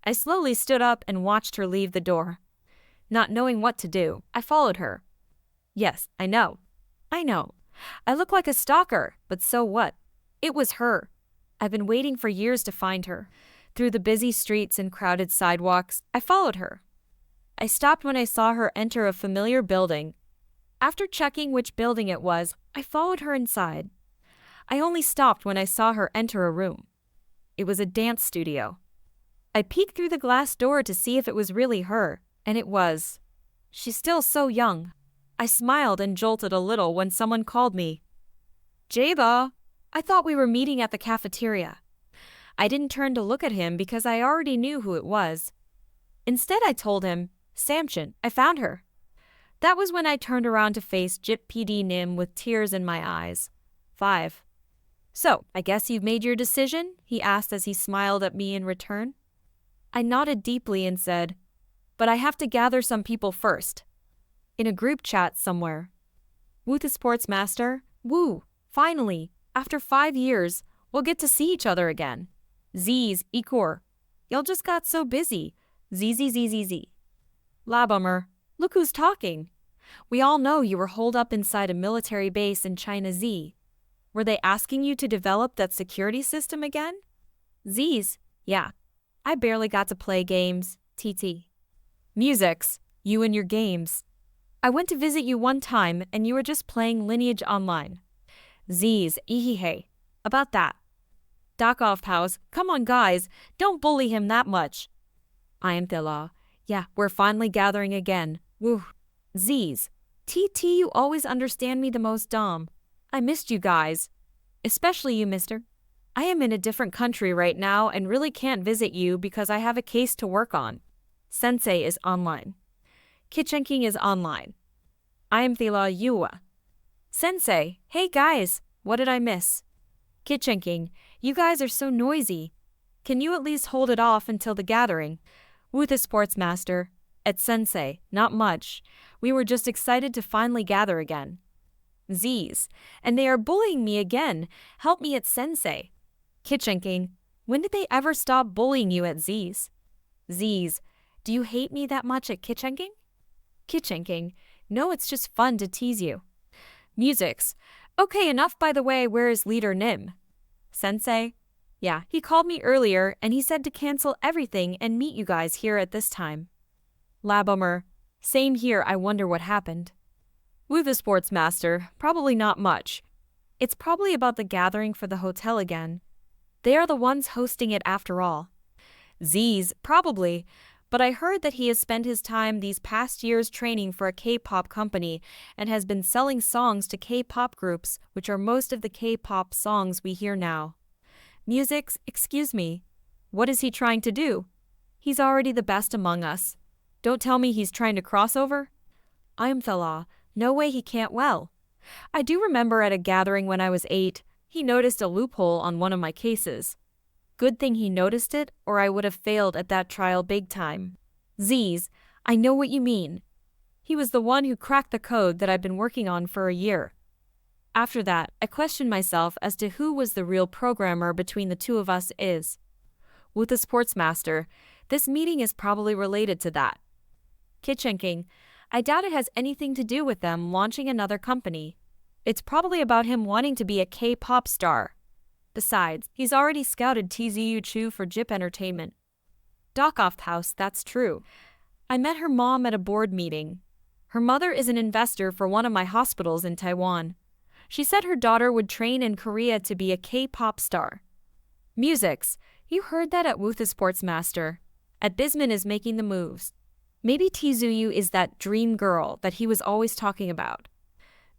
I slowly stood up and watched her leave the door. Not knowing what to do, I followed her. Yes, I know. I look like a stalker, but so what? It was her. I've been waiting for years to find her. Through the busy streets and crowded sidewalks, I followed her. I stopped when I saw her enter a familiar building. After checking which building it was, I followed her inside. I only stopped when I saw her enter a room. It was a dance studio. I peeked through the glass door to see if it was really her, and it was. She's still so young. I smiled and jolted a little when someone called me. Jaba, I thought we were meeting at the cafeteria. I didn't turn to look at him because I already knew who it was. Instead, I told him, Samchin, I found her. That was when I turned around to face Jip PD Nim with tears in my eyes. 5. So, I guess you've made your decision? He asked as he smiled at me in return. I nodded deeply and said, but I have to gather some people first. In a group chat somewhere. Woo the sports master, woo, finally, after 5 years, we'll get to see each other again. Z's, Ikor. Y'all just got so busy. ZZZZZ. La bummer. Look who's talking. We all know you were holed up inside a military base in China Z. Were they asking you to develop that security system again? Z's, yeah. I barely got to play games, TT. Musics, you and your games. I went to visit you one time and you were just playing Lineage Online. Z's, hey. About that. Dock off, pals. Come on, guys. Don't bully him that much. I am Thila. Yeah, we're finally gathering again. Woo. Z's. TT, you always understand me the most, Dom. I missed you guys. Especially you, mister. I am in a different country right now and really can't visit you because I have a case to work on. Sensei is online. Kichenking is online. I am Thila Yua. Sensei, hey guys, what did I miss? Kichenking, you guys are so noisy. Can you at least hold it off until the gathering? Woo the sports master. At Sensei, not much. We were just excited to finally gather again. Z's, and they are bullying me again. Help me at Sensei. Kichenking, when did they ever stop bullying you at Z's? Z's, do you hate me that much at Kichenking? Kichenking, no, it's just fun to tease you. Musics, okay, enough by the way, where is Leader Nim? Sensei, Yeah, he called me earlier and he said to cancel everything and meet you guys here at this time. Labummer. Same here, I wonder what happened. Woo the sports master, probably not much. It's probably about the gathering for the hotel again. They are the ones hosting it after all. Z's, probably, but I heard that he has spent his time these past years training for a K-pop company and has been selling songs to K-pop groups, which are most of the K-pop songs we hear now. Musics, excuse me. What is he trying to do? He's already the best among us. Don't tell me he's trying to cross over. I'm Thala. No way he can't well. I do remember at a gathering when I was 8, he noticed a loophole on one of my cases. Good thing he noticed it, or I would have failed at that trial big time. Z's, I know what you mean. He was the one who cracked the code that I've been working on for a year. After that, I questioned myself as to who was the real programmer between the two of us is. With the sportsmaster, this meeting is probably related to that. Kitchenking, I doubt it has anything to do with them launching another company. It's probably about him wanting to be a K-pop star. Besides, he's already scouted TZU Chu for JIP Entertainment. Dockoff House, that's true. I met her mom at a board meeting. Her mother is an investor for one of my hospitals in Taiwan. She said her daughter would train in Korea to be a K-pop star. Musics, you heard that at Woo the Sportsmaster. At Bisman is making the moves. Maybe TZU is that dream girl that he was always talking about.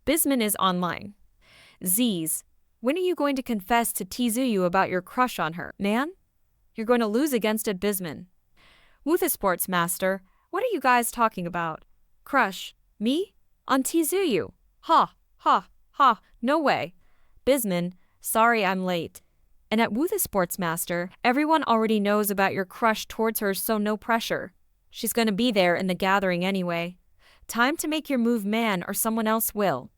Bisman is online. Z's, when are you going to confess to TZU about your crush on her, man? You're going to lose against a Bisman. Woo the Sportsmaster, what are you guys talking about? Crush? Me? On TZU? Ha, ha, ha, no way. Bisman, sorry I'm late. And at Woo the Sportsmaster, everyone already knows about your crush towards her, so no pressure. She's going to be there in the gathering anyway. Time to make your move, man, or someone else will.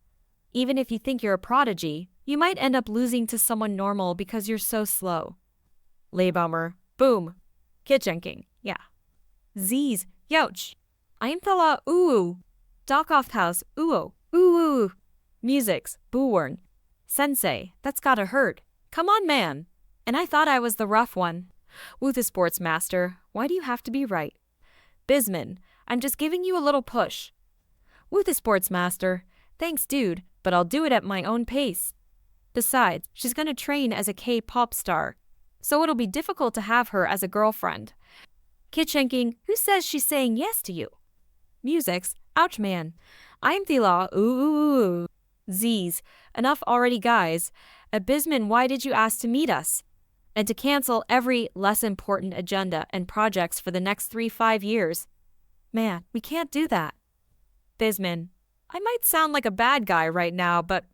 Even if you think you're a prodigy, you might end up losing to someone normal because you're so slow. Laybummer, boom. Kitchenking, yeah. Z's, youch. I'm Thala, ooh. Dockoff House, ooh, ooh. Musics, boowarn. Sensei, that's gotta hurt. Come on, man. And I thought I was the rough one. Woo the Sportsmaster, why do you have to be right? Bisman, I'm just giving you a little push. Woo the Sportsmaster, thanks dude, but I'll do it at my own pace. Besides, she's gonna train as a K-pop star, so it'll be difficult to have her as a girlfriend. Kitchenking, who says she's saying yes to you? Musics, ouch man. I'm Thila, ooh. Z's, enough already guys. At Bisman, why did you ask to meet us? And to cancel every less important agenda and projects for the next 3-5 years. Man, we can't do that. Bisman, I might sound like a bad guy right now, but...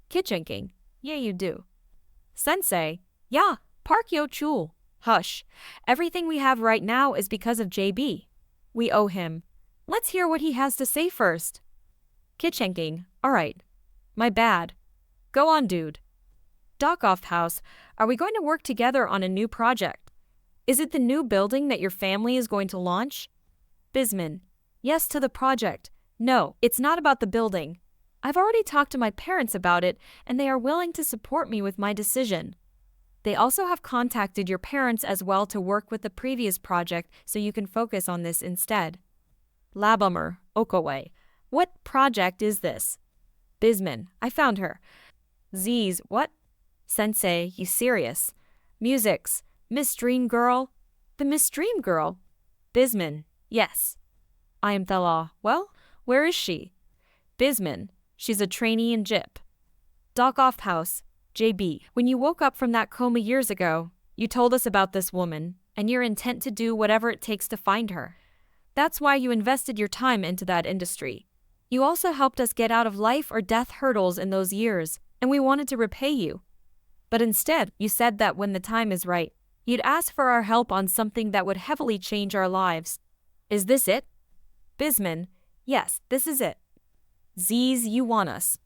Kitchenking, yeah you do. Sensei, yeah, Park Yo Chul. Hush, everything we have right now is because of JB. We owe him. Let's hear what he has to say first. Kitchenking, alright. My bad. Go on dude. Dockoff House, are we going to work together on a new project? Is it the new building that your family is going to launch? Bisman, yes to the project. No, it's not about the building. I've already talked to my parents about it, and they are willing to support me with my decision. They also have contacted your parents as well to work with the previous project so you can focus on this instead. Labummer, Okawe, what project is this? Bisman, I found her. Z's, what? Sensei, you serious? Musics, Miss Dream Girl? The Miss Dream Girl? Bisman, yes. I am Thala, well, where is she? Bisman, she's a trainee in JIP. Dockoff House, JB, when you woke up from that coma years ago, you told us about this woman, and your intent to do whatever it takes to find her. That's why you invested your time into that industry. You also helped us get out of life or death hurdles in those years, and we wanted to repay you. But instead, you said that when the time is right, you'd ask for our help on something that would heavily change our lives. Is this it? Bisman, yes, this is it. Z's, you want us,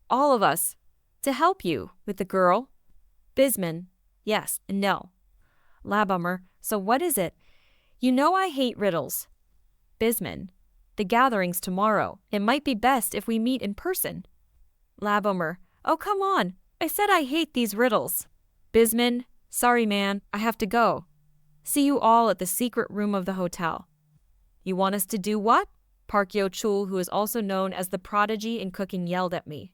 all of us, to help you with the girl? Bisman, yes and no. Labummer, so what is it? You know I hate riddles. Bisman, the gathering's tomorrow. It might be best if we meet in person. Labummer, oh come on, I said I hate these riddles. Bisman, Sorry man, I have to go. See you all at the secret room of the hotel. You want us to do what? Park Yo-chul, who is also known as the Prodigy in cooking, yelled at me.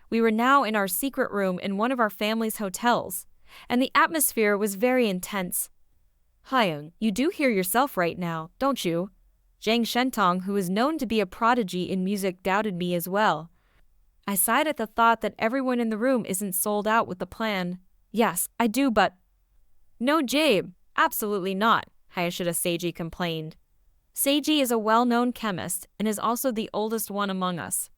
We were now in our secret room in one of our family's hotels, and the atmosphere was very intense. Hyung, you do hear yourself right now, don't you? Jang Shentong, who is known to be a prodigy in music, doubted me as well. I sighed at the thought that everyone in the room isn't sold out with the plan. Yes, I do, but… No, Jabe, absolutely not, Hayashida Seiji complained. Seiji is a well-known chemist and is also the oldest one among us.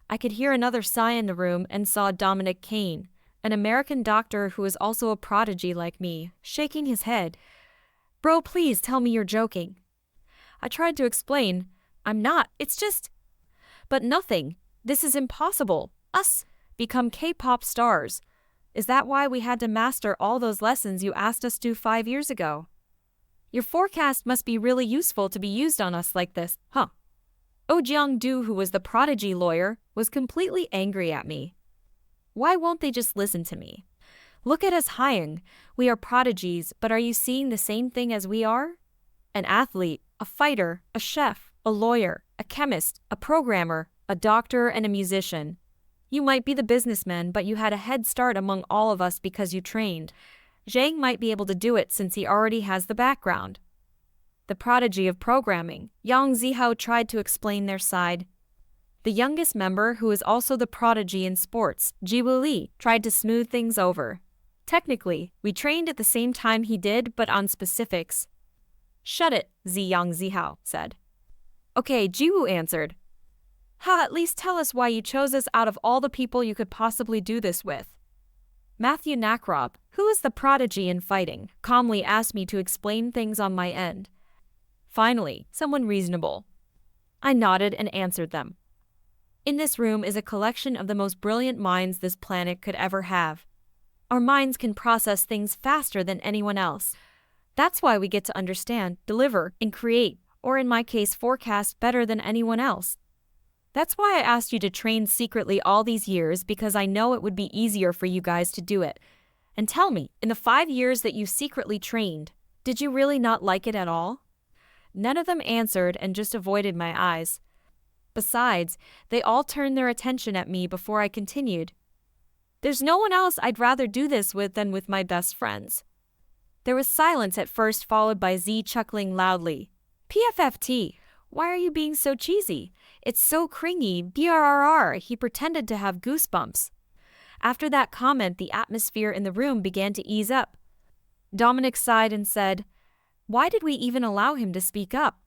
I could hear another sigh in the room and saw Dominic Kane, an American doctor who is also a prodigy like me, shaking his head. Bro, please tell me you're joking. I tried to explain. I'm not, it's just… But nothing. This is impossible. Us become K-pop stars. Is that why we had to master all those lessons you asked us to 5 years ago? Your forecast must be really useful to be used on us like this, huh? Oh Jeong-do, who was the prodigy lawyer, was completely angry at me. Why won't they just listen to me? Look at us, Hyung. We are prodigies, but are you seeing the same thing as we are? An athlete, a fighter, a chef, a lawyer, a chemist, a programmer, a doctor, and a musician. You might be the businessman, but you had a head start among all of us because you trained. Zhang might be able to do it since he already has the background. The prodigy of programming, Yang Zihao tried to explain their side. The youngest member, who is also the prodigy in sports, Jiwoo Lee, tried to smooth things over. Technically, we trained at the same time he did, but on specifics. Shut it, Yang Zihao said. Okay, Jiwoo answered. At least tell us why you chose us out of all the people you could possibly do this with. Matthew Nakrob, who is the prodigy in fighting, calmly asked me to explain things on my end. Finally, someone reasonable. I nodded and answered them. In this room is a collection of the most brilliant minds this planet could ever have. Our minds can process things faster than anyone else. That's why we get to understand, deliver, and create, or in my case forecast better than anyone else. That's why I asked you to train secretly all these years, because I know it would be easier for you guys to do it. And tell me, in the 5 years that you secretly trained, did you really not like it at all? None of them answered and just avoided my eyes. Besides, they all turned their attention at me before I continued. There's no one else I'd rather do this with than with my best friends. There was silence at first, followed by Z chuckling loudly. PFFT, why are you being so cheesy? It's so cringy, brrr, he pretended to have goosebumps. After that comment, the atmosphere in the room began to ease up. Dominic sighed and said, Why did we even allow him to speak up?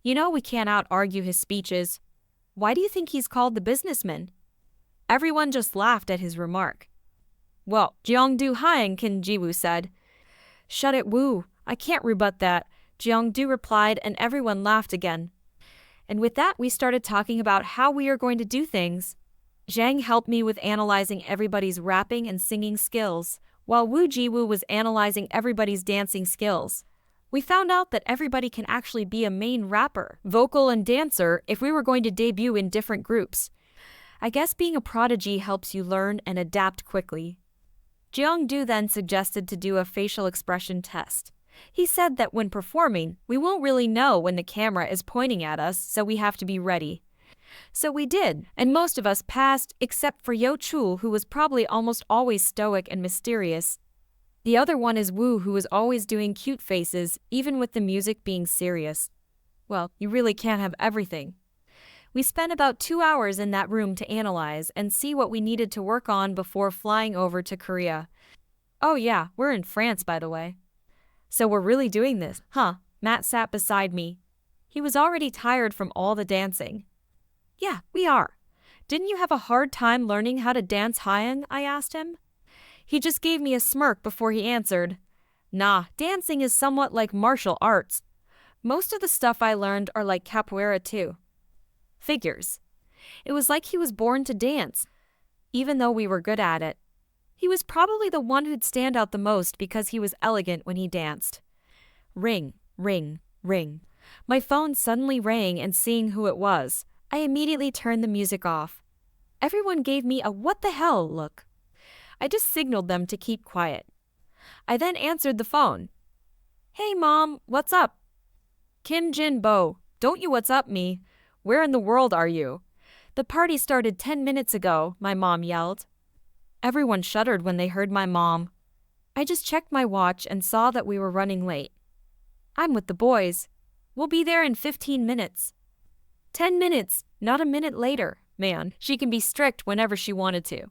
You know we can't out-argue his speeches. Why do you think he's called the businessman? Everyone just laughed at his remark. Well, Jeongdu Hyung, Kim Jiwoo said. Shut it, Woo. I can't rebut that, Jeongdu replied, and everyone laughed again. And with that, we started talking about how we are going to do things. Zhang helped me with analyzing everybody's rapping and singing skills, while Wu Jiwoo was analyzing everybody's dancing skills. We found out that everybody can actually be a main rapper, vocal, and dancer if we were going to debut in different groups. I guess being a prodigy helps you learn and adapt quickly. Jeongdu then suggested to do a facial expression test. He said that when performing, we won't really know when the camera is pointing at us, so we have to be ready. So we did, and most of us passed, except for Yo-chul, who was probably almost always stoic and mysterious. The other one is Wu, who was always doing cute faces, even with the music being serious. Well, you really can't have everything. We spent about 2 hours in that room to analyze and see what we needed to work on before flying over to Korea. Oh yeah, we're in France, by the way. So we're really doing this, huh? Matt sat beside me. He was already tired from all the dancing. Yeah, we are. Didn't you have a hard time learning how to dance Hyung? I asked him. He just gave me a smirk before he answered. Nah, dancing is somewhat like martial arts. Most of the stuff I learned are like capoeira too. Figures. It was like he was born to dance, even though we were good at it. He was probably the one who'd stand out the most because he was elegant when he danced. Ring, ring, ring. My phone suddenly rang, and seeing who it was, I immediately turned the music off. Everyone gave me a what the hell look. I just signaled them to keep quiet. I then answered the phone. Hey mom, what's up? Kim Jin Bo, don't you what's up me? Where in the world are you? The party started 10 minutes ago, my mom yelled. Everyone shuddered when they heard my mom. I just checked my watch and saw that we were running late. I'm with the boys. We'll be there in 15 minutes. 10 minutes, not a minute later, man. She can be strict whenever she wanted to.